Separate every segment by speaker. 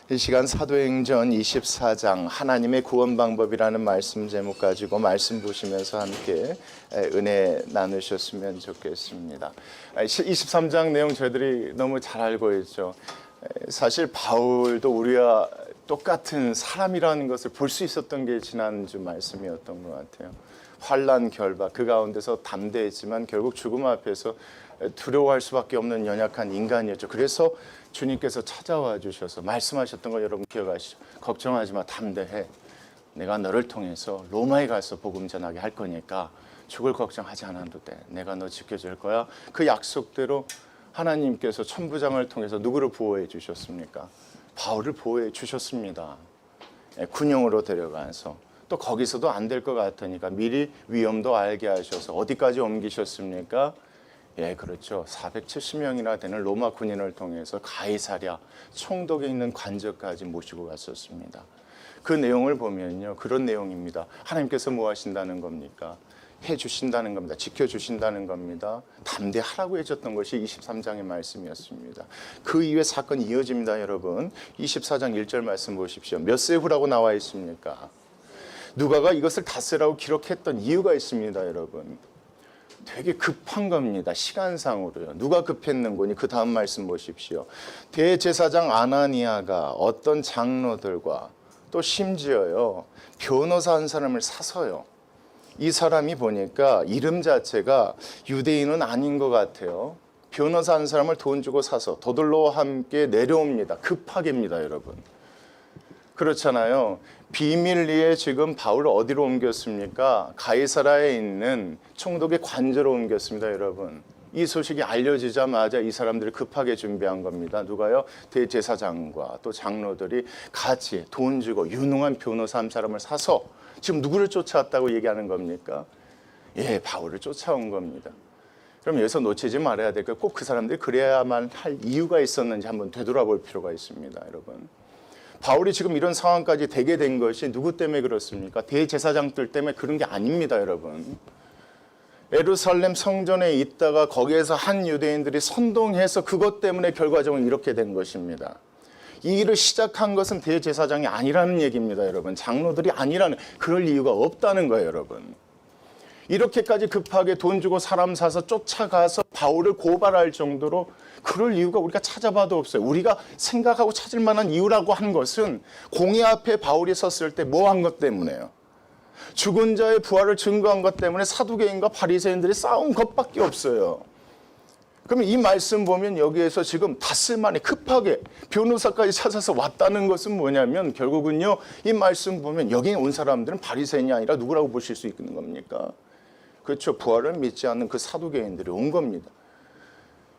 Speaker 1: 이 시간 사도행전 24장 하나님의 구원 방법이라는 말씀 제목 가지고 말씀 보시면서 함께 은혜 나누셨으면 좋겠습니다. 23장 내용 저희들이 너무 잘 알고 있죠. 사실 바울도 우리와 똑같은 사람이라는 것을 볼 수 있었던 게 지난주 말씀이었던 것 같아요. 환난 결박 그 가운데서 담대했지만 결국 죽음 앞에서 두려워할 수밖에 없는 연약한 인간이었죠. 그래서 주님께서 찾아와 주셔서 말씀하셨던 거 여러분 기억하시죠? 걱정하지 마, 담대해. 내가 너를 통해서 로마에 가서 복음 전하게 할 거니까 죽을 걱정하지 않아도 돼. 내가 너 지켜줄 거야. 그 약속대로 하나님께서 천부장을 통해서 누구를 보호해 주셨습니까? 바울을 보호해 주셨습니다. 군용으로 데려가서 또 거기서도 안 될 것 같으니까 미리 위험도 알게 하셔서 어디까지 옮기셨습니까? 예, 그렇죠. 470명이나 되는 로마 군인을 통해서 가이사랴 총독에 있는 관저까지 모시고 갔었습니다. 그 내용을 보면요, 그런 내용입니다. 하나님께서 뭐 하신다는 겁니까? 해주신다는 겁니다. 지켜주신다는 겁니다. 담대하라고 해줬던 것이 23장의 말씀이었습니다. 그 이후에 사건이 이어집니다, 여러분. 24장 1절 말씀 보십시오. 몇 세 후라고 나와 있습니까? 누가가 이것을 닷새라고 기록했던 이유가 있습니다, 여러분. 되게 급한 겁니다. 시간상으로요. 누가 급했는 거니? 그 다음 말씀 보십시오. 대제사장 아나니아가 어떤 장로들과 또 심지어요, 변호사 한 사람을 사서요. 이 사람이 보니까 이름 자체가 유대인은 아닌 것 같아요. 변호사 한 사람을 돈 주고 사서 더들로와 함께 내려옵니다. 급하게입니다, 여러분. 그렇잖아요. 비밀리에 지금 바울을 어디로 옮겼습니까? 가이사라에 있는 총독의 관저로 옮겼습니다, 여러분. 이 소식이 알려지자마자 이 사람들이 급하게 준비한 겁니다. 누가요? 대제사장과 또 장로들이 같이 돈 주고 유능한 변호사 한 사람을 사서 지금 누구를 쫓아왔다고 얘기하는 겁니까? 예, 바울을 쫓아온 겁니다. 그럼 여기서 놓치지 말아야 될 거 꼭 그 사람들이 그래야만 할 이유가 있었는지 한번 되돌아볼 필요가 있습니다, 여러분. 바울이 지금 이런 상황까지 되게 된 것이 누구 때문에 그렇습니까? 대제사장들 때문에 그런 게 아닙니다, 여러분. 예루살렘 성전에 있다가 거기에서 한 유대인들이 선동해서 그것 때문에 결과적으로 이렇게 된 것입니다. 이 일을 시작한 것은 대제사장이 아니라는 얘기입니다, 여러분. 장로들이 아니라는, 그럴 이유가 없다는 거예요, 여러분. 이렇게까지 급하게 돈 주고 사람 사서 쫓아가서 바울을 고발할 정도로 그럴 이유가 우리가 찾아봐도 없어요. 우리가 생각하고 찾을 만한 이유라고 한 것은 공의 앞에 바울이 섰을 때 뭐 한 것 때문에요? 죽은 자의 부활을 증거한 것 때문에 사두개인과 바리새인들이 싸운 것밖에 없어요. 그러면 이 말씀 보면 여기에서 지금 닷새 만에 급하게 변호사까지 찾아서 왔다는 것은 뭐냐면 결국은요, 이 말씀 보면 여기 온 사람들은 바리새인이 아니라 누구라고 보실 수 있는 겁니까? 그렇죠. 부활을 믿지 않는 그 사두개인들이 온 겁니다.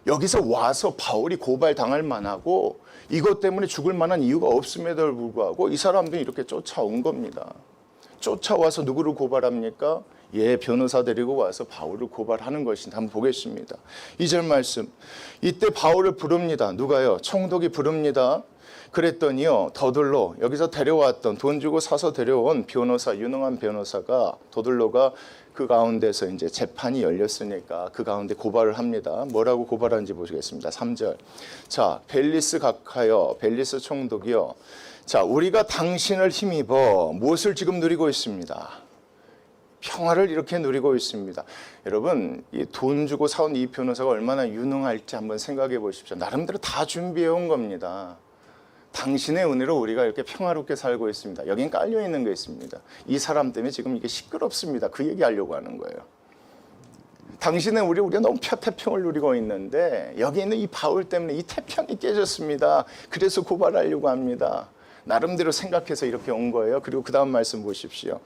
Speaker 1: 여기서 와서 바울이 고발당할 만하고 이것 때문에 죽을 만한 이유가 없음에도 불구하고 이 사람들이 이렇게 쫓아온 겁니다. 쫓아와서 누구를 고발합니까? 예, 변호사 데리고 와서 바울을 고발하는 것인데 한번 보겠습니다. 2절 말씀. 이때 바울을 부릅니다. 누가요? 총독이 부릅니다. 그랬더니요, 더들로 여기서 데려왔던 돈 주고 사서 데려온 변호사, 유능한 변호사가 더들로가 그 가운데서 이제 재판이 열렸으니까 그 가운데 고발을 합니다. 뭐라고 고발하는지 보시겠습니다. 3절. 자, 벨리스 각하여, 벨리스 총독이요. 자, 우리가 당신을 힘입어 무엇을 지금 누리고 있습니다? 평화를 이렇게 누리고 있습니다. 여러분, 이 돈 주고 사온 이 변호사가 얼마나 유능할지 한번 생각해 보십시오. 나름대로 다 준비해 온 겁니다. 당신의 은혜로 우리가 이렇게 평화롭게 살고 있습니다. 여긴 깔려 있는 게 있습니다. 이 사람 때문에 지금 이게 시끄럽습니다. 그 얘기하려고 하는 거예요. 당신의 우리가 너무 태평을 누리고 있는데 여기 있는 이 바울 때문에 이 태평이 깨졌습니다. 그래서 고발하려고 합니다. 나름대로 생각해서 이렇게 온 거예요. 그리고 그 다음 말씀 보십시오.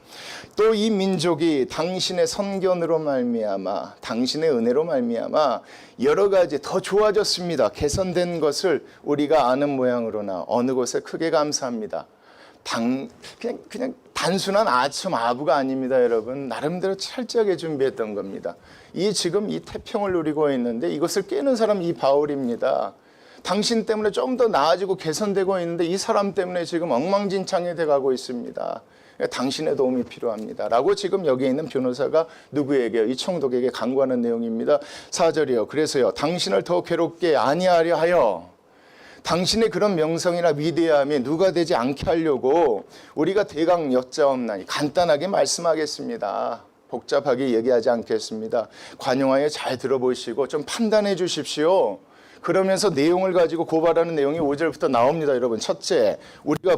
Speaker 1: 또 이 민족이 당신의 선견으로 말미암아, 당신의 은혜로 말미암아 여러 가지 더 좋아졌습니다. 개선된 것을 우리가 아는 모양으로나 어느 곳에 크게 감사합니다. 그냥 단순한 아첨 아부가 아닙니다, 여러분. 나름대로 철저하게 준비했던 겁니다. 지금 이 태평을 누리고 있는데 이것을 깨는 사람 이 바울입니다. 당신 때문에 좀 더 나아지고 개선되고 있는데 이 사람 때문에 지금 엉망진창이 돼가고 있습니다. 당신의 도움이 필요합니다. 라고 지금 여기 있는 변호사가 누구에게, 이 총독에게 간구하는 내용입니다. 4절이요. 그래서요, 당신을 더 괴롭게 아니하려 하여 당신의 그런 명성이나 위대함이 누가 되지 않게 하려고 우리가 대강 여짜옵나니 간단하게 말씀하겠습니다. 복잡하게 얘기하지 않겠습니다. 관용하여 잘 들어보시고 좀 판단해 주십시오. 그러면서 내용을 가지고 고발하는 내용이 5절부터 나옵니다. 여러분, 첫째, 우리가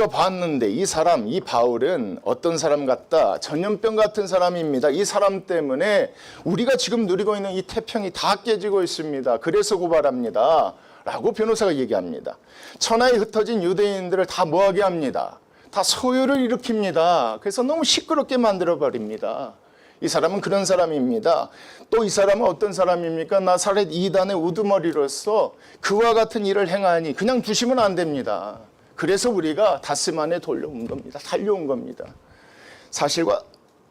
Speaker 1: 봤는데 이 사람, 이 바울은 어떤 사람 같다? 전염병 같은 사람입니다. 이 사람 때문에 우리가 지금 누리고 있는 이 태평이 다 깨지고 있습니다. 그래서 고발합니다. 라고 변호사가 얘기합니다. 천하에 흩어진 유대인들을 다 뭐하게 합니다. 다 소요를 일으킵니다. 그래서 너무 시끄럽게 만들어버립니다. 이 사람은 그런 사람입니다. 또 이 사람은 어떤 사람입니까? 나사렛 이단의 우두머리로서 그와 같은 일을 행하니 그냥 두시면 안 됩니다. 그래서 우리가 다스 안에 달려온 겁니다. 사실과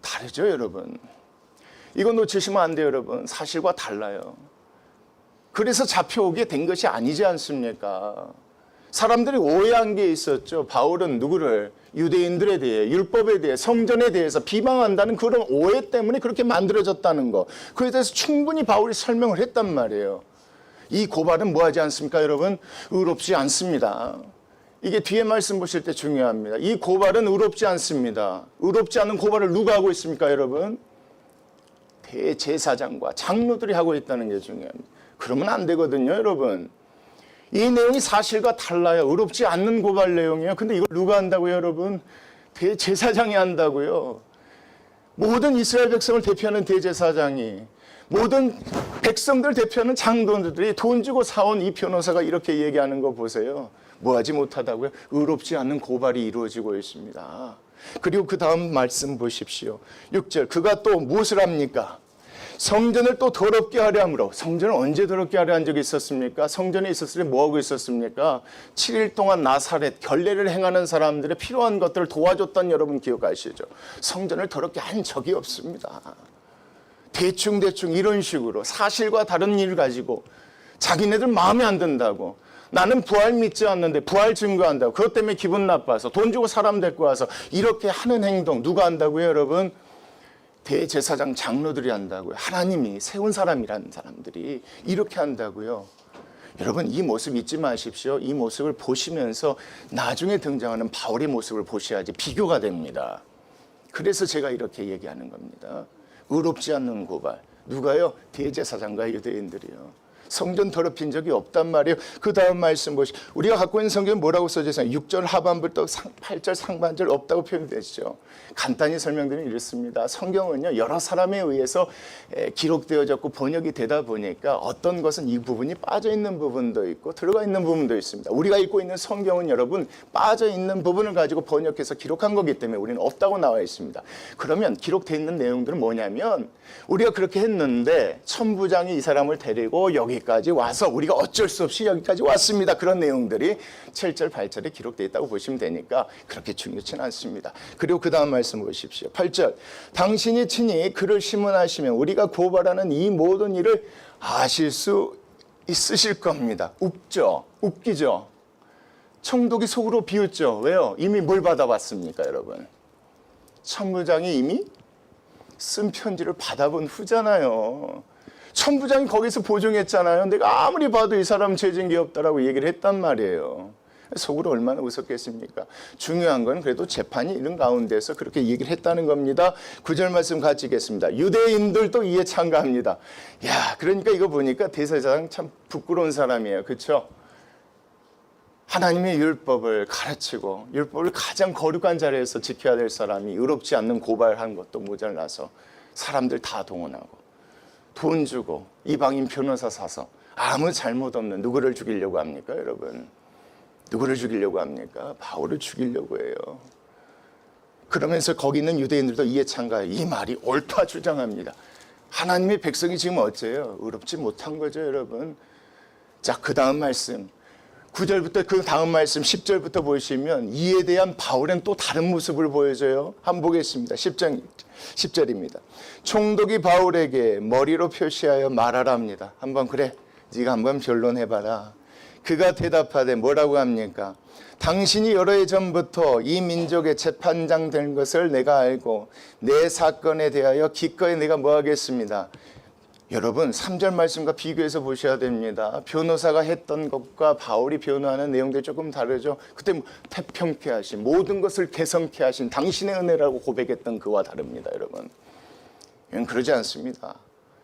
Speaker 1: 다르죠, 여러분. 이거 놓치시면 안 돼요, 여러분. 사실과 달라요. 그래서 잡혀오게 된 것이 아니지 않습니까? 사람들이 오해한 게 있었죠. 바울은 누구를? 유대인들에 대해, 율법에 대해, 성전에 대해서 비방한다는 그런 오해 때문에 그렇게 만들어졌다는 거. 그에 대해서 충분히 바울이 설명을 했단 말이에요. 이 고발은 뭐하지 않습니까, 여러분? 의롭지 않습니다. 이게 뒤에 말씀 보실 때 중요합니다. 이 고발은 의롭지 않습니다. 의롭지 않은 고발을 누가 하고 있습니까, 여러분? 대제사장과 장로들이 하고 있다는 게 중요합니다. 그러면 안 되거든요, 여러분. 이 내용이 사실과 달라요. 의롭지 않는 고발 내용이에요. 근데 이걸 누가 한다고요, 여러분? 대제사장이 한다고요. 모든 이스라엘 백성을 대표하는 대제사장이, 모든 백성들 대표하는 장로들이 돈 주고 사온 이 변호사가 이렇게 얘기하는 거 보세요. 뭐하지 못하다고요? 의롭지 않은 고발이 이루어지고 있습니다. 그리고 그 다음 말씀 보십시오. 6절, 그가 또 무엇을 합니까? 성전을 또 더럽게 하려 함으로. 성전을 언제 더럽게 하려 한 적이 있었습니까? 성전에 있었을 때 뭐하고 있었습니까? 7일 동안 나사렛 결례를 행하는 사람들의 필요한 것들을 도와줬던 여러분 기억하시죠? 성전을 더럽게 한 적이 없습니다. 대충 이런 식으로 사실과 다른 일을 가지고 자기네들 마음에 안 든다고, 나는 부활 믿지 않는데 부활 증거한다고, 그것 때문에 기분 나빠서 돈 주고 사람 데리고 와서 이렇게 하는 행동 누가 한다고요, 여러분? 대제사장 장로들이 한다고요. 하나님이 세운 사람이라는 사람들이 이렇게 한다고요. 여러분, 이 모습 잊지 마십시오. 이 모습을 보시면서 나중에 등장하는 바울의 모습을 보셔야지 비교가 됩니다. 그래서 제가 이렇게 얘기하는 겁니다. 의롭지 않는 고발. 누가요? 대제사장과 유대인들이요. 성전 더럽힌 적이 없단 말이에요. 그 다음 말씀 보시죠. 우리가 갖고 있는 성경은 뭐라고 써져 있어요? 6절 하반부터 8절 상반절 없다고 표현되시죠. 간단히 설명드리면 이렇습니다. 성경은요, 여러 사람에 의해서 기록되어졌고 번역이 되다 보니까 어떤 것은 이 부분이 빠져 있는 부분도 있고 들어가 있는 부분도 있습니다. 우리가 읽고 있는 성경은 여러분 빠져 있는 부분을 가지고 번역해서 기록한 거기 때문에 우리는 없다고 나와 있습니다. 그러면 기록되어 있는 내용들은 뭐냐면, 우리가 그렇게 했는데 천부장이 이 사람을 데리고 여기까지 와서 우리가 어쩔 수 없이 여기까지 왔습니다. 그런 내용들이 7절, 8절에 기록되어 있다고 보시면 되니까 그렇게 중요치는 않습니다. 그리고 그 다음 말씀 보십시오. 8절, 당신이 친히 그를 심문하시면 우리가 고발하는 이 모든 일을 아실 수 있으실 겁니다. 웃기죠? 총독이 속으로 비웃죠. 왜요? 이미 뭘 받아봤습니까, 여러분? 천부장이 이미 쓴 편지를 받아본 후잖아요. 천부장이 거기서 보증했잖아요. 내가 아무리 봐도 이 사람 죄진 게 없다라고 얘기를 했단 말이에요. 속으로 얼마나 웃었겠습니까? 중요한 건 그래도 재판이 이런 가운데서 그렇게 얘기를 했다는 겁니다. 9절 말씀 같이 읽겠습니다. 유대인들도 이에 참가합니다. 야, 그러니까 이거 보니까 대제사장 참 부끄러운 사람이에요. 그렇죠? 하나님의 율법을 가르치고 율법을 가장 거룩한 자리에서 지켜야 될 사람이 의롭지 않는 고발한 것도 모자라서 사람들 다 동원하고 돈 주고 이방인 변호사 사서 아무 잘못 없는 누구를 죽이려고 합니까, 여러분? 누구를 죽이려고 합니까? 바울을 죽이려고 해요. 그러면서 거기 있는 유대인들도 이에 참가해요. 이 말이 옳다 주장합니다. 하나님의 백성이 지금 어째요? 의롭지 못한 거죠, 여러분. 자, 그 다음 말씀 9절부터 그 다음 말씀 10절부터 보시면 이에 대한 바울은 또 다른 모습을 보여줘요. 한번 보겠습니다. 10절입니다. 총독이 바울에게 머리로 표시하여 말하랍니다. 한번 그래, 네가 한번 변론해봐라. 그가 대답하되 뭐라고 합니까? 당신이 여러 해 전부터 이 민족의 재판장 된 것을 내가 알고 내 사건에 대하여 기꺼이 내가 뭐 하겠습니다. 여러분 3절 말씀과 비교해서 보셔야 됩니다. 변호사가 했던 것과 바울이 변호하는 내용들이 조금 다르죠. 그때 태평케 하신, 모든 것을 개성케 하신 당신의 은혜라고 고백했던 그와 다릅니다. 여러분, 이건 그러지 않습니다.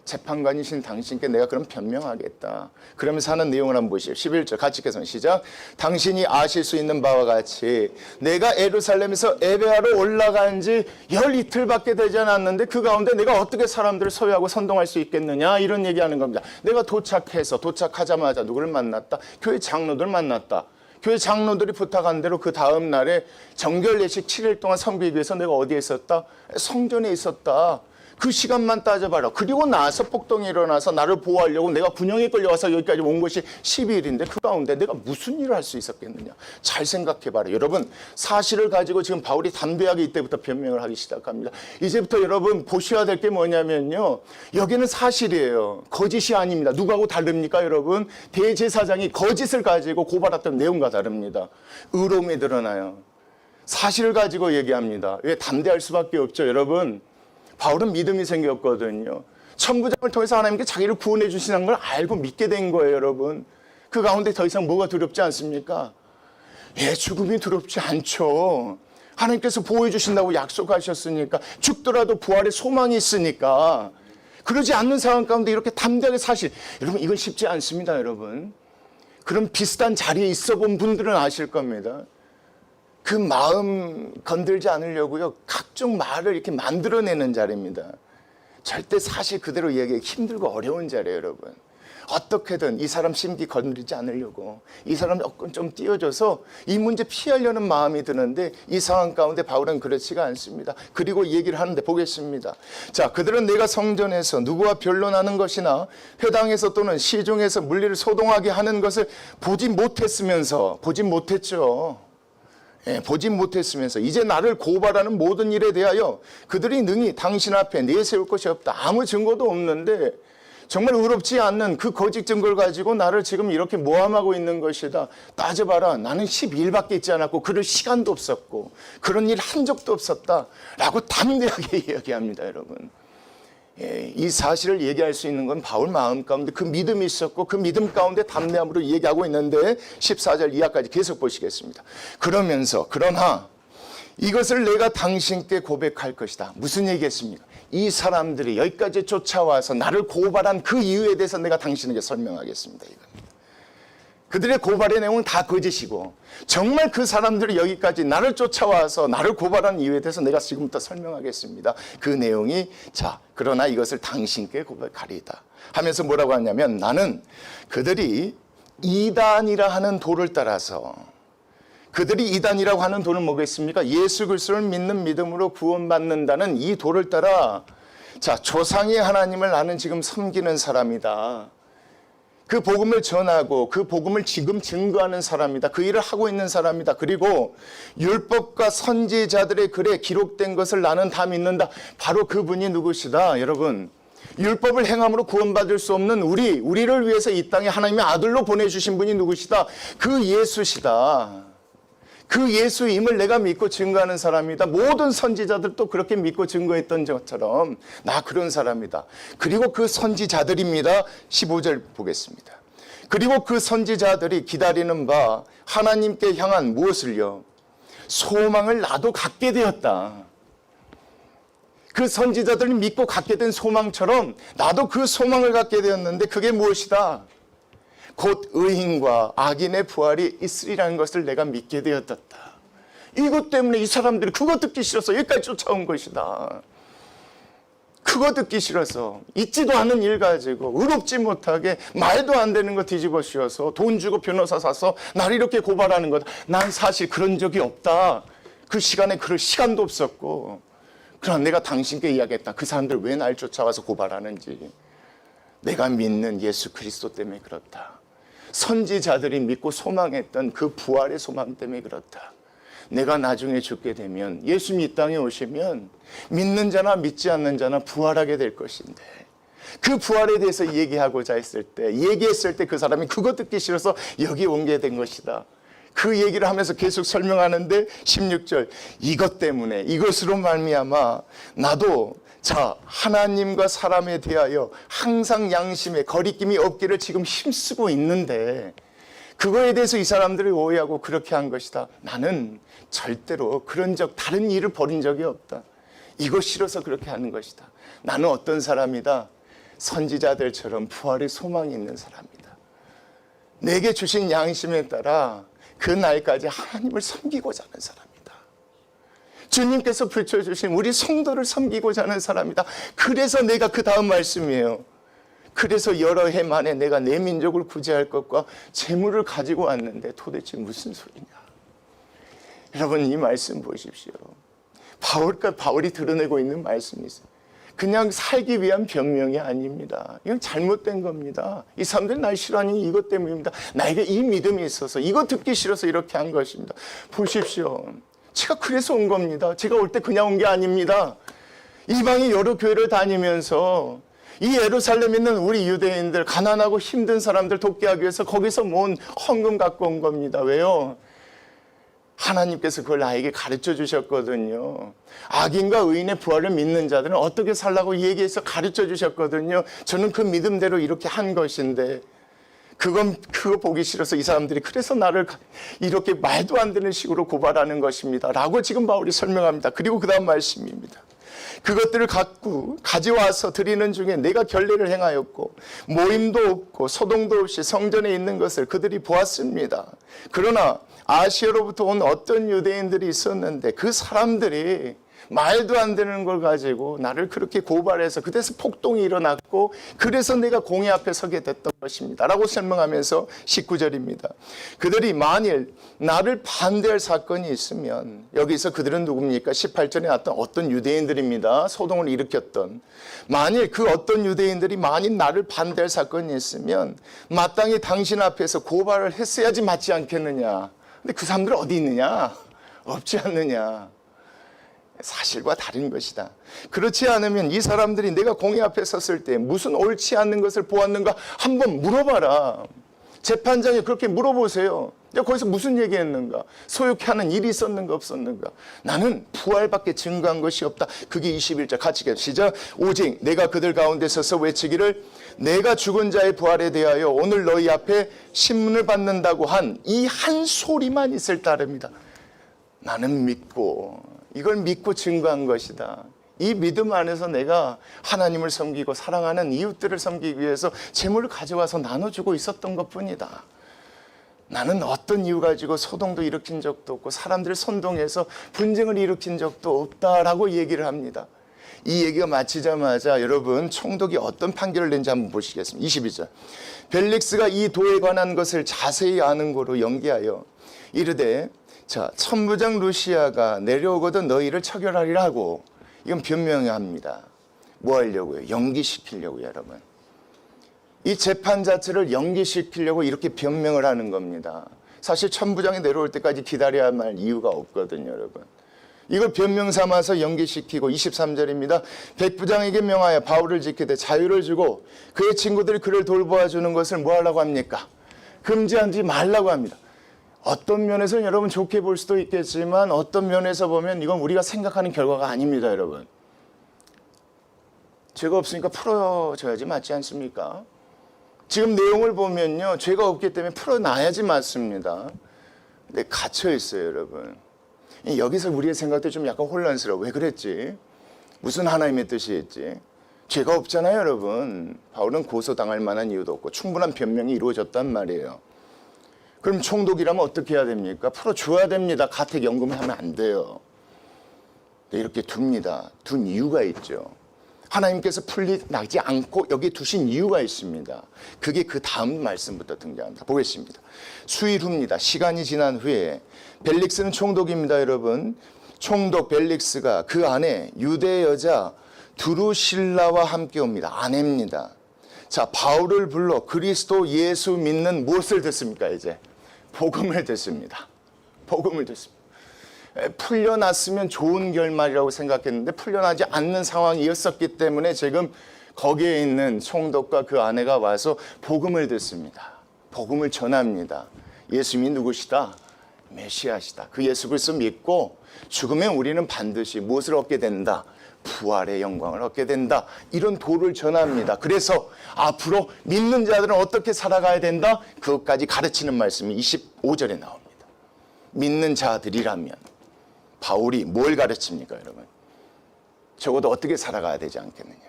Speaker 1: 재판관이신 당신께 내가 그럼 변명하겠다. 그러면서 하는 내용을 한번 보시죠. 11절 같이 읽겠습니다. 시작. 당신이 아실 수 있는 바와 같이 내가 예루살렘에서 예배하러 올라간 지 열 이틀밖에 되지 않았는데 그 가운데 내가 어떻게 사람들을 소유하고 선동할 수 있겠느냐, 이런 얘기하는 겁니다. 내가 도착하자마자 누구를 만났다? 교회 장로들 만났다. 교회 장로들이 부탁한 대로 그 다음 날에 정결 예식 7일 동안 섬기기 위해서 내가 어디에 있었다? 성전에 있었다. 그 시간만 따져봐라. 그리고 나서 폭동이 일어나서 나를 보호하려고 내가 군형에 끌려와서 여기까지 온 것이 12일인데 그 가운데 내가 무슨 일을 할 수 있었겠느냐. 잘 생각해봐라. 여러분, 사실을 가지고 지금 바울이 담대하게 이때부터 변명을 하기 시작합니다. 이제부터 여러분 보셔야 될 게 뭐냐면요, 여기는 사실이에요. 거짓이 아닙니다. 누구하고 다릅니까 여러분? 대제사장이 거짓을 가지고 고발했던 내용과 다릅니다. 의로움이 드러나요. 사실을 가지고 얘기합니다. 왜? 담대할 수밖에 없죠. 여러분, 바울은 믿음이 생겼거든요. 천부장을 통해서 하나님께 자기를 구원해 주시는 걸 알고 믿게 된 거예요. 여러분, 그 가운데 더 이상 뭐가 두렵지 않습니까? 예, 죽음이 두렵지 않죠. 하나님께서 보호해 주신다고 약속하셨으니까, 죽더라도 부활의 소망이 있으니까. 그러지 않는 상황 가운데 이렇게 담대하게 사실, 여러분 이건 쉽지 않습니다. 여러분, 그런 비슷한 자리에 있어 본 분들은 아실 겁니다. 그 마음 건들지 않으려고요, 각종 말을 이렇게 만들어내는 자리입니다. 절대 사실 그대로 이야기하기 힘들고 어려운 자리예요. 여러분, 어떻게든 이 사람 심기 건드리지 않으려고, 이 사람 여건 좀 띄워줘서 이 문제 피하려는 마음이 드는데, 이 상황 가운데 바울은 그렇지가 않습니다. 그리고 얘기를 하는데 보겠습니다. 자, 그들은 내가 성전에서 누구와 변론하는 것이나 회당에서 또는 시중에서 물리를 소동하게 하는 것을 보지 못했으면서, 보지 못했죠. 보지 못했으면서 이제 나를 고발하는 모든 일에 대하여 그들이 능히 당신 앞에 내세울 것이 없다. 아무 증거도 없는데 정말 의롭지 않는 그 거짓 증거를 가지고 나를 지금 이렇게 모함하고 있는 것이다. 따져봐라. 나는 12일밖에 있지 않았고 그럴 시간도 없었고 그런 일 한 적도 없었다. 라고 담대하게 이야기합니다. 여러분, 이 사실을 얘기할 수 있는 건 바울 마음 가운데 그 믿음이 있었고 그 믿음 가운데 담대함으로 얘기하고 있는데, 14절 이하까지 계속 보시겠습니다. 그러면서 그러나 이것을 내가 당신께 고백할 것이다. 무슨 얘기했습니까? 이 사람들이 여기까지 쫓아와서 나를 고발한 그 이유에 대해서 내가 당신에게 설명하겠습니다. 이겁니다. 그들의 고발의 내용은 다 거짓이고 정말 그 사람들이 여기까지 나를 쫓아와서 나를 고발한 이유에 대해서 내가 지금부터 설명하겠습니다. 그 내용이, 자, 그러나 이것을 당신께 고백하리이다 하면서 뭐라고 하냐면, 나는 그들이 이단이라 하는 도를 따라서, 그들이 이단이라고 하는 도는 뭐겠습니까? 예수 그리스도를 믿는 믿음으로 구원받는다는 이 도를 따라, 자, 조상의 하나님을 나는 지금 섬기는 사람이다. 그 복음을 전하고 그 복음을 지금 증거하는 사람이다. 그 일을 하고 있는 사람이다. 그리고 율법과 선지자들의 글에 기록된 것을 나는 다 믿는다. 바로 그분이 누구시다? 여러분, 율법을 행함으로 구원받을 수 없는 우리를 위해서 이 땅에 하나님의 아들로 보내주신 분이 누구시다? 그 예수시다. 그 예수임을 내가 믿고 증거하는 사람이다. 모든 선지자들도 그렇게 믿고 증거했던 것처럼 나 그런 사람이다. 그리고 그 선지자들입니다. 15절 보겠습니다. 그리고 그 선지자들이 기다리는 바 하나님께 향한 무엇을요? 소망을 나도 갖게 되었다. 그 선지자들이 믿고 갖게 된 소망처럼 나도 그 소망을 갖게 되었는데, 그게 무엇이다? 곧 의인과 악인의 부활이 있으리라는 것을 내가 믿게 되었다. 이것 때문에 이 사람들이 그거 듣기 싫어서 여기까지 쫓아온 것이다. 그거 듣기 싫어서 있지도 않은 일 가지고 의롭지 못하게 말도 안 되는 거 뒤집어 씌워서 돈 주고 변호사 사서 나를 이렇게 고발하는 거다. 난 사실 그런 적이 없다. 그 시간에 그럴 시간도 없었고, 그러나 내가 당신께 이야기했다. 그 사람들 왜 날 쫓아와서 고발하는지. 내가 믿는 예수 그리스도 때문에 그렇다. 선지자들이 믿고 소망했던 그 부활의 소망 때문에 그렇다. 내가 나중에 죽게 되면, 예수님이 이 땅에 오시면 믿는 자나 믿지 않는 자나 부활하게 될 것인데, 그 부활에 대해서 얘기하고자 했을 때, 얘기했을 때 그 사람이 그거 듣기 싫어서 여기 오게 된 것이다. 그 얘기를 하면서 계속 설명하는데 16절, 이것 때문에, 이것으로 말미암아 나도 자, 하나님과 사람에 대하여 항상 양심에 거리낌이 없기를 지금 힘쓰고 있는데 그거에 대해서 이 사람들이 오해하고 그렇게 한 것이다. 나는 절대로 그런 다른 일을 벌인 적이 없다. 이거 싫어서 그렇게 하는 것이다. 나는 어떤 사람이다? 선지자들처럼 부활의 소망이 있는 사람이다. 내게 주신 양심에 따라 그 날까지 하나님을 섬기고자 하는 사람이다. 주님께서 붙여주신 우리 성도를 섬기고자 하는 사람이다. 그래서 내가 그 다음 말씀이에요. 그래서 여러 해 만에 내가 내 민족을 구제할 것과 재물을 가지고 왔는데 도대체 무슨 소리냐. 여러분 이 말씀 보십시오. 바울이 드러내고 있는 말씀이 있어요. 그냥 살기 위한 변명이 아닙니다. 이건 잘못된 겁니다. 이 사람들이 날 싫어하니 이것 때문입니다. 나에게 이 믿음이 있어서 이거 듣기 싫어서 이렇게 한 것입니다. 보십시오. 제가 그래서 온 겁니다. 제가 올 때 그냥 온 게 아닙니다. 이방의 여러 교회를 다니면서 이 예루살렘에 있는 우리 유대인들, 가난하고 힘든 사람들 돕게 하기 위해서 거기서 모은 헌금 갖고 온 겁니다. 왜요? 하나님께서 그걸 나에게 가르쳐 주셨거든요. 악인과 의인의 부활을 믿는 자들은 어떻게 살라고 얘기해서 가르쳐 주셨거든요. 저는 그 믿음대로 이렇게 한 것인데 그거 보기 싫어서 이 사람들이 그래서 나를 이렇게 말도 안 되는 식으로 고발하는 것입니다. 라고 지금 바울이 설명합니다. 그리고 그 다음 말씀입니다. 그것들을 가져와서 드리는 중에 내가 결례를 행하였고 모임도 없고 소동도 없이 성전에 있는 것을 그들이 보았습니다. 그러나 아시아로부터 온 어떤 유대인들이 있었는데 그 사람들이 말도 안 되는 걸 가지고 나를 그렇게 고발해서 그래서 폭동이 일어났고 그래서 내가 공회 앞에 서게 됐던 것입니다. 라고 설명하면서 19절입니다. 그들이 만일 나를 반대할 사건이 있으면 여기서 그들은 누굽니까? 18절에 나왔던 어떤 유대인들입니다. 소동을 일으켰던. 만일 그 어떤 유대인들이 만일 나를 반대할 사건이 있으면 마땅히 당신 앞에서 고발을 했어야지 맞지 않겠느냐. 근데 그 사람들은 어디 있느냐? 없지 않느냐. 사실과 다른 것이다. 그렇지 않으면 이 사람들이 내가 공회 앞에 섰을 때 무슨 옳지 않는 것을 보았는가 한번 물어봐라. 재판장에 그렇게 물어보세요. 내가 거기서 무슨 얘기했는가? 소욕해 하는 일이 있었는가 없었는가? 나는 부활밖에 증거한 것이 없다. 그게 21절 같이 시작. 오직 내가 그들 가운데 서서 외치기를 내가 죽은 자의 부활에 대하여 오늘 너희 앞에 신문을 받는다고 한 이 한 소리만 있을 따름이다. 나는 이걸 믿고 증거한 것이다. 이 믿음 안에서 내가 하나님을 섬기고 사랑하는 이웃들을 섬기기 위해서 재물을 가져와서 나눠주고 있었던 것뿐이다. 나는 어떤 이유 가지고 소동도 일으킨 적도 없고 사람들을 선동해서 분쟁을 일으킨 적도 없다라고 얘기를 합니다. 이 얘기가 마치자마자 여러분 총독이 어떤 판결을 낸지 한번 보시겠습니다. 22절. 벨릭스가 이 도에 관한 것을 자세히 아는 거로 연기하여 이르되 자, 천부장 루시아가 내려오거든 너희를 처결하리라 하고 이건 변명합니다. 뭐 하려고요? 연기시키려고요, 여러분. 이 재판 자체를 연기시키려고 이렇게 변명을 하는 겁니다. 사실 천부장이 내려올 때까지 기다려야 할 이유가 없거든요, 여러분. 이걸 변명 삼아서 연기시키고 23절입니다. 백부장에게 명하여 바울을 지키되 자유를 주고 그의 친구들이 그를 돌보아 주는 것을 뭐 하려고 합니까? 금지하지 말라고 합니다. 어떤 면에서는 여러분 좋게 볼 수도 있겠지만 어떤 면에서 보면 이건 우리가 생각하는 결과가 아닙니다, 여러분. 죄가 없으니까 풀어줘야지 맞지 않습니까? 지금 내용을 보면요. 죄가 없기 때문에 풀어놔야지 맞습니다. 근데 갇혀 있어요, 여러분. 여기서 우리의 생각도 좀 약간 혼란스러워. 왜 그랬지? 무슨 하나님의 뜻이 있지? 죄가 없잖아요, 여러분. 바울은 고소당할 만한 이유도 없고 충분한 변명이 이루어졌단 말이에요. 그럼 총독이라면 어떻게 해야 됩니까? 풀어줘야 됩니다. 가택연금을 하면 안 돼요. 이렇게 둡니다. 둔 이유가 있죠. 하나님께서 풀리지 않고 여기 두신 이유가 있습니다. 그게 그 다음 말씀부터 등장합니다. 보겠습니다. 수일 후입니다. 시간이 지난 후에 벨릭스는 총독입니다, 여러분. 총독 벨릭스가 그 안에 유대 여자 두루실라와 함께 옵니다. 아내입니다. 자, 바울을 불러 그리스도 예수 믿는 무엇을 듣습니까? 이제 복음을 듣습니다. 복음을 듣습니다. 풀려났으면 좋은 결말이라고 생각했는데 풀려나지 않는 상황이었었기 때문에 지금 거기에 있는 총독과 그 아내가 와서 복음을 듣습니다. 복음을 전합니다. 예수님이 누구시다? 메시아시다. 그 예수 그리스도 믿고 죽으면 우리는 반드시 무엇을 얻게 된다? 부활의 영광을 얻게 된다. 이런 도를 전합니다. 그래서 앞으로 믿는 자들은 어떻게 살아가야 된다? 그것까지 가르치는 말씀이 25절에 나옵니다. 믿는 자들이라면 바울이 뭘 가르칩니까, 여러분? 적어도 어떻게 살아가야 되지 않겠느냐?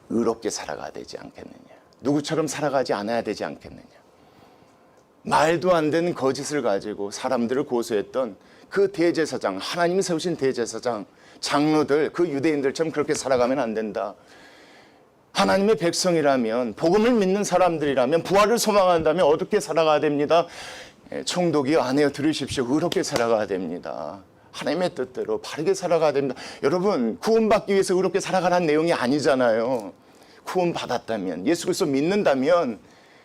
Speaker 1: 의롭게 살아가야 되지 않겠느냐? 누구처럼 살아가지 않아야 되지 않겠느냐? 말도 안 되는 거짓을 가지고 사람들을 고소했던 그 대제사장, 하나님이 세우신 대제사장, 장로들, 그 유대인들처럼 그렇게 살아가면 안 된다. 하나님의 백성이라면, 복음을 믿는 사람들이라면, 부활을 소망한다면 어떻게 살아가야 됩니다? 총독이여, 아내여 들으십시오. 의롭게 살아가야 됩니다. 하나님의 뜻대로 바르게 살아가야 됩니다. 여러분, 구원받기 위해서 의롭게 살아가라는 내용이 아니잖아요. 구원받았다면, 예수 그리스도 믿는다면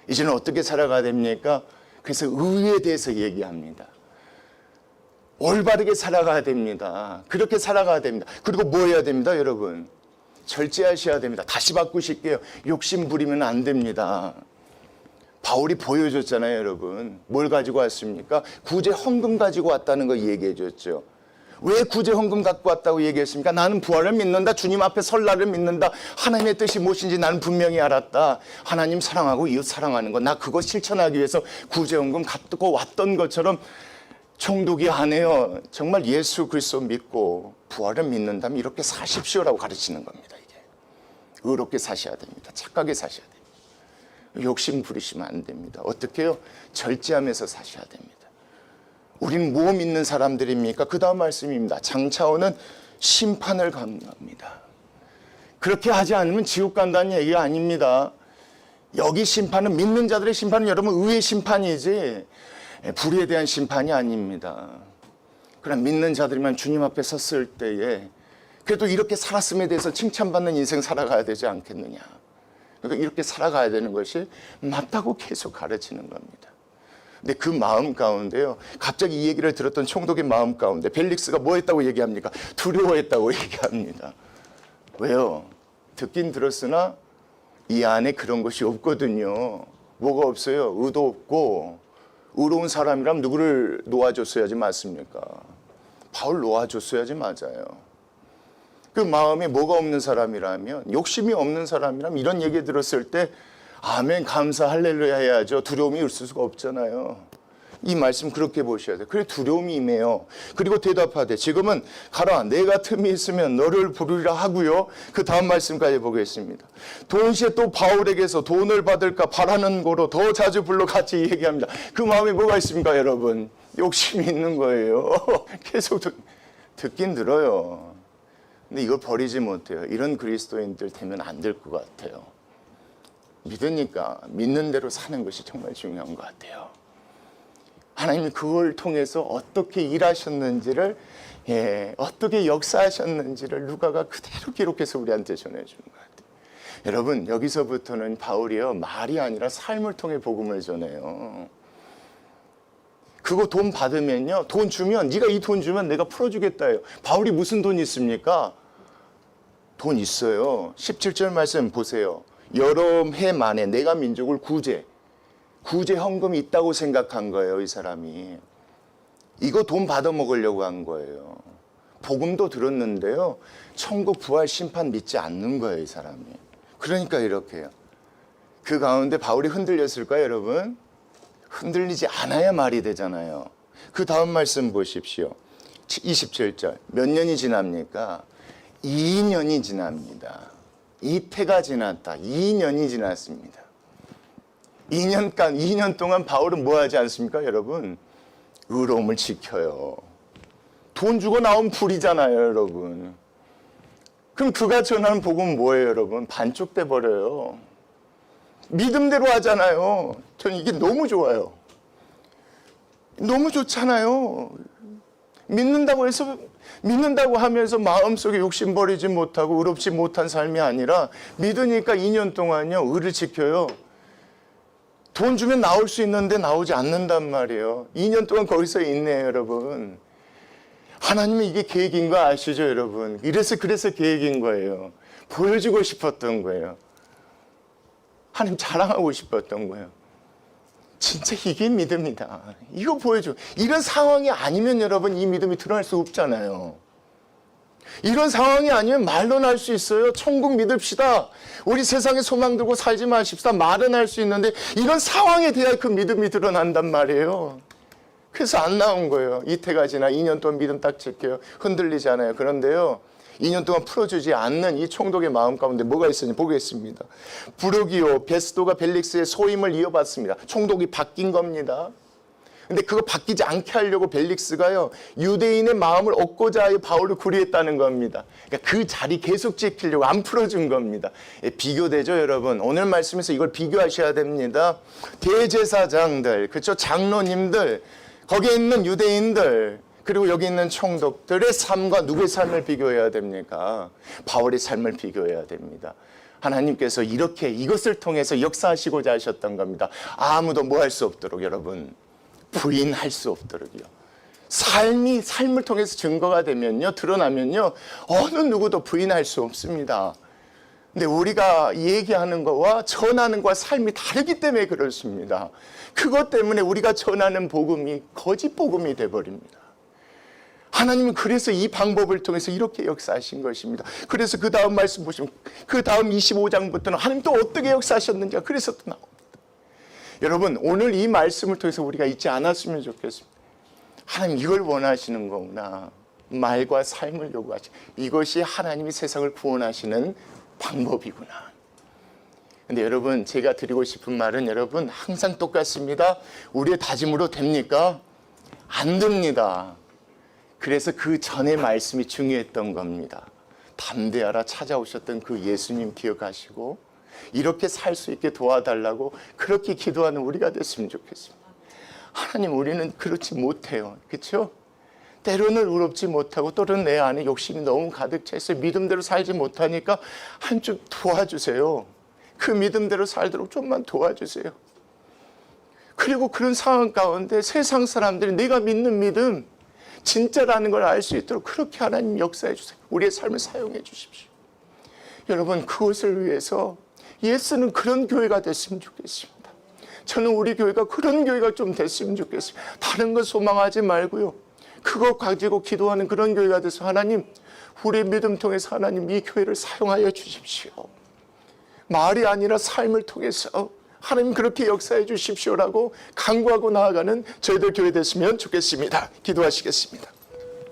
Speaker 1: 이제는 어떻게 살아가야 됩니까? 그래서 의에 대해서 얘기합니다. 올바르게 살아가야 됩니다. 그렇게 살아가야 됩니다. 그리고 뭐 해야 됩니다, 여러분? 절제하셔야 됩니다. 다시 바꾸실게요. 욕심 부리면 안 됩니다. 바울이 보여줬잖아요, 여러분. 뭘 가지고 왔습니까? 구제 헌금 가지고 왔다는 거 얘기해 줬죠. 왜 구제 헌금 갖고 왔다고 얘기했습니까? 나는 부활을 믿는다. 주님 앞에 설 날을 믿는다. 하나님의 뜻이 무엇인지 나는 분명히 알았다. 하나님 사랑하고 이웃 사랑하는 거. 나 그거 실천하기 위해서 구제 헌금 갖고 왔던 것처럼 총독이 안 해요. 정말 예수 그리스도 믿고 부활을 믿는다면 이렇게 사십시오라고 가르치는 겁니다. 이게 의롭게 사셔야 됩니다. 착하게 사셔야 됩니다. 욕심 부리시면 안 됩니다. 어떻게 해요? 절제하면서 사셔야 됩니다. 우리는 뭐 믿는 사람들입니까? 그 다음 말씀입니다. 장차오는 심판을 감당합니다. 그렇게 하지 않으면 지옥 간다는 얘기가 아닙니다. 여기 심판은, 믿는 자들의 심판은 여러분 의의 심판이지 불의에 대한 심판이 아닙니다. 그러나 믿는 자들이면 주님 앞에 섰을 때에 그래도 이렇게 살았음에 대해서 칭찬받는 인생 살아가야 되지 않겠느냐. 그러니까 이렇게 살아가야 되는 것이 맞다고 계속 가르치는 겁니다. 근데 그 마음 가운데요, 갑자기 이 얘기를 들었던 총독의 마음 가운데 벨릭스가 뭐 했다고 얘기합니까? 두려워했다고 얘기합니다. 왜요? 듣긴 들었으나 이 안에 그런 것이 없거든요. 뭐가 없어요? 의도 없고, 의로운 사람이라면 누구를 놓아줬어야지 맞습니까? 바울 놓아줬어야지 맞아요. 그 마음에 뭐가 없는 사람이라면, 욕심이 없는 사람이라면 이런 얘기 들었을 때 아멘, 감사, 할렐루야 해야죠. 두려움이 있을 수가 없잖아요. 이 말씀 그렇게 보셔야 돼요. 그래, 두려움이 임해요. 그리고 대답하되 지금은 가라, 내가 틈이 있으면 너를 부르리라 하고요. 그 다음 말씀까지 보겠습니다. 동시에 또 바울에게서 돈을 받을까 바라는 거로 더 자주 불러 같이 얘기합니다. 그 마음에 뭐가 있습니까, 여러분? 욕심이 있는 거예요. 계속 듣긴 들어요. 근데 이걸 버리지 못해요. 이런 그리스도인들 되면 안 될 것 같아요. 믿으니까 믿는 대로 사는 것이 정말 중요한 것 같아요. 하나님이 그걸 통해서 어떻게 일하셨는지를, 어떻게 역사하셨는지를 누가가 그대로 기록해서 우리한테 전해주는 것 같아요. 여러분, 여기서부터는 바울이요, 말이 아니라 삶을 통해 복음을 전해요. 그거 돈 받으면요, 돈 주면, 네가 이 돈 주면 내가 풀어주겠다요. 바울이 무슨 돈 있습니까? 돈 있어요. 17절 말씀 보세요. 여러 해 만에 내가 민족을 구제 헌금이 있다고 생각한 거예요, 이 사람이. 이거 돈 받아 먹으려고 한 거예요. 복음도 들었는데요, 천국 부활 심판 믿지 않는 거예요, 이 사람이. 그러니까 이렇게요. 그 가운데 바울이 흔들렸을까요, 여러분? 흔들리지 않아야 말이 되잖아요. 그 다음 말씀 보십시오. 27절. 몇 년이 지납니까? 2년이 지납니다. 이태가 지났다. 2년이 지났습니다. 2년 동안 바울은 뭐 하지 않습니까, 여러분? 의로움을 지켜요. 돈 주고 나온 불이잖아요, 여러분. 그럼 그가 전하는 복음은 뭐예요, 여러분? 반쪽돼 버려요. 믿음대로 하잖아요. 저는 이게 너무 좋아요. 너무 좋잖아요. 믿는다고 하면서 마음속에 욕심 버리지 못하고 의롭지 못한 삶이 아니라 믿으니까 2년 동안요, 의를 지켜요. 돈 주면 나올 수 있는데 나오지 않는단 말이에요. 2년 동안 거기서 있네요, 여러분. 하나님이 이게 계획인 거 아시죠, 여러분? 그래서 계획인 거예요. 보여주고 싶었던 거예요. 하나님 자랑하고 싶었던 거예요. 진짜 이게 믿음이다. 이거 보여줘. 이런 상황이 아니면 여러분 이 믿음이 드러날 수 없잖아요. 이런 상황이 아니면 말로는 할 수 있어요. 천국 믿읍시다. 우리 세상에 소망 두고 살지 마십시다. 말은 할 수 있는데 이런 상황에 대한 그 믿음이 드러난단 말이에요. 그래서 안 나온 거예요. 이태가 지나 2년 동안 믿음 딱 지켜요. 흔들리지 않아요. 그런데요, 2년 동안 풀어주지 않는 이 총독의 마음 가운데 뭐가 있었는지 보겠습니다. 부르기오 베스도가 벨릭스의 소임을 이어받습니다. 총독이 바뀐 겁니다. 근데 그거 바뀌지 않게 하려고 벨릭스가요, 유대인의 마음을 얻고자 하여 바울을 구리했다는 겁니다. 그러니까 그 자리 계속 지키려고 안 풀어준 겁니다. 비교되죠, 여러분? 오늘 말씀에서 이걸 비교하셔야 됩니다. 대제사장들, 그렇죠? 장로님들, 거기에 있는 유대인들, 그리고 여기 있는 총독들의 삶과 누구의 삶을 비교해야 됩니까? 바울의 삶을 비교해야 됩니다. 하나님께서 이렇게 이것을 통해서 역사하시고자 하셨던 겁니다. 아무도 뭐 할 수 없도록, 여러분. 부인할 수 없도록요. 삶을 통해서 증거가 되면요, 드러나면요, 어느 누구도 부인할 수 없습니다. 근데 우리가 얘기하는 거와 전하는 거와 삶이 다르기 때문에 그렇습니다. 그것 때문에 우리가 전하는 복음이 거짓 복음이 돼버립니다. 하나님은 그래서 이 방법을 통해서 이렇게 역사하신 것입니다. 그래서 그 다음 말씀 보시면 그 다음 25장부터는 하나님 또 어떻게 역사하셨는지가 그래서 또 나옵니다. 여러분, 오늘 이 말씀을 통해서 우리가 잊지 않았으면 좋겠습니다. 하나님 이걸 원하시는 거구나. 말과 삶을 요구하시는, 이것이 하나님이 세상을 구원하시는 방법이구나. 근데 여러분, 제가 드리고 싶은 말은 여러분 항상 똑같습니다. 우리의 다짐으로 됩니까? 안 됩니다. 그래서 그 전의 말씀이 중요했던 겁니다. 담대하라 찾아오셨던 그 예수님 기억하시고 이렇게 살 수 있게 도와달라고 그렇게 기도하는 우리가 됐으면 좋겠습니다. 하나님, 우리는 그렇지 못해요. 그렇죠? 때로는 의롭지 못하고 또는 내 안에 욕심이 너무 가득 차 있어요. 믿음대로 살지 못하니까 한쪽 도와주세요. 그 믿음대로 살도록 좀만 도와주세요. 그리고 그런 상황 가운데 세상 사람들이 내가 믿는 믿음 진짜라는 걸 알 수 있도록 그렇게 하나님 역사해 주세요. 우리의 삶을 사용해 주십시오. 여러분, 그것을 위해서 예수는 그런 교회가 됐으면 좋겠습니다. 저는 우리 교회가 그런 교회가 좀 됐으면 좋겠습니다. 다른 거 소망하지 말고요, 그거 가지고 기도하는 그런 교회가 돼서 하나님, 우리의 믿음 통해서 하나님 이 교회를 사용하여 주십시오. 말이 아니라 삶을 통해서 하나님 그렇게 역사해 주십시오라고 간구하고 나아가는 저희들 교회 됐으면 좋겠습니다. 기도하시겠습니다.